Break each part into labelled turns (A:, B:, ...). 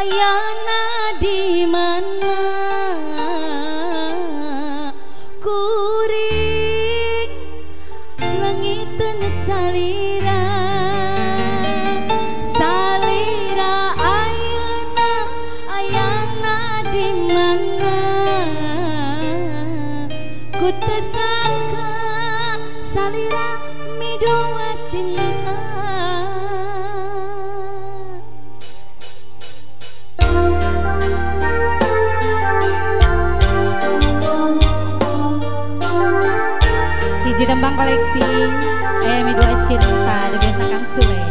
A: ayana di mana kuring langiten salira salira ayana di mana ku tersangka salira midua cinta. Hiji tembang koleksi midua cinta The Best Kang Sule.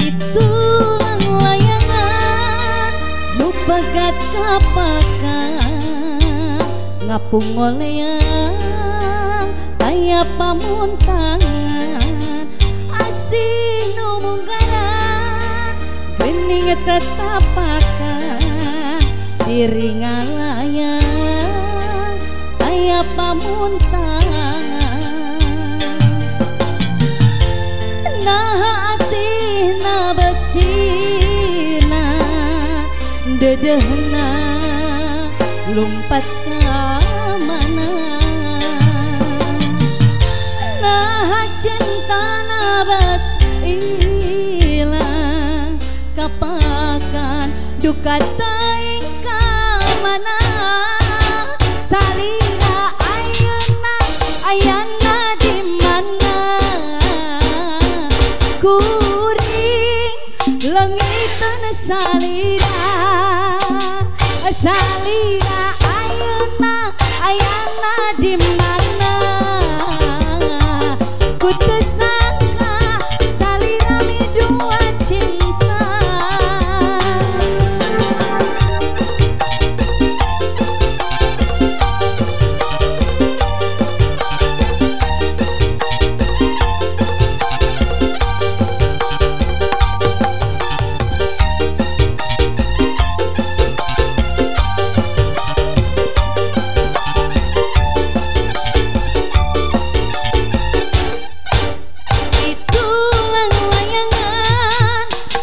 A: Itulah layangan nu pegat kapakan ngapung oleang aya pamuntangan asih nu munggaran geuning tetapakan diri ngalayang aya pamuntangan nah asih na bersina dedehna lumpat ka mana nah cinta nabat ilang kapakan duka taing ka mana salira ayana di mana kuring langiten salira salira ayana di mana ku tersangka salira midua cinta.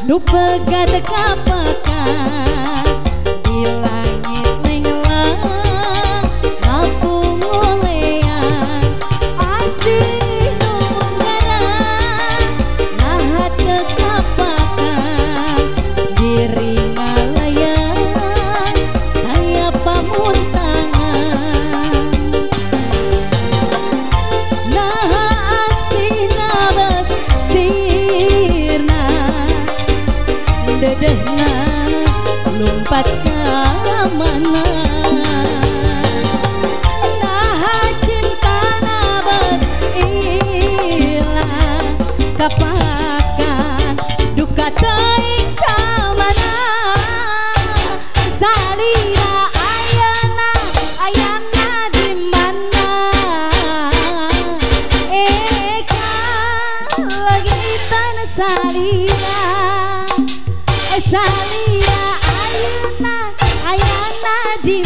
A: Nu pegat kapakan di langit lenglang ngapung oleang asih nu munggaran nahat kekapakan diri ngalayang aya pamuntangan nah asih nabat sirna dedehna lumpat ka mana nah cinta nabat ilang kapakan duka taing ka mana salira ayana di mana eka lagi tanah salira salira ayana di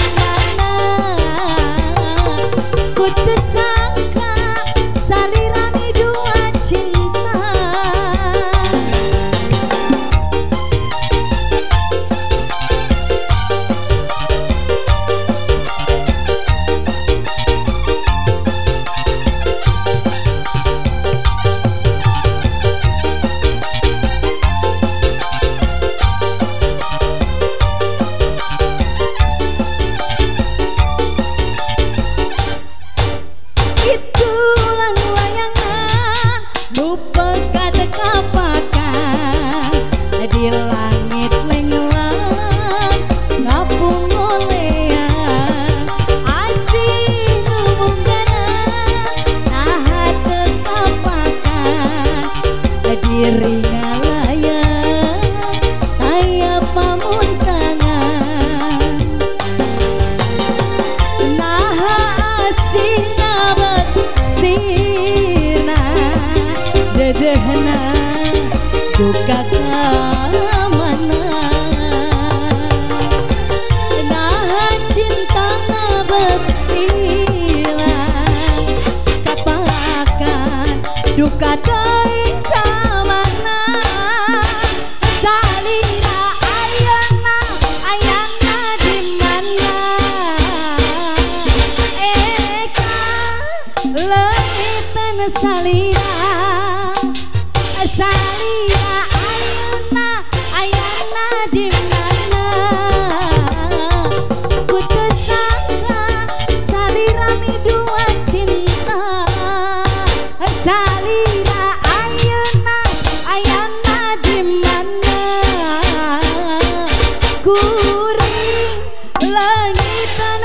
A: kuring langit dan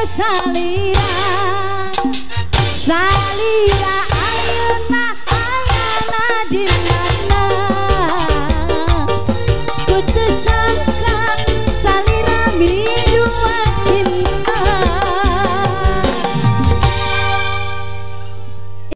A: salira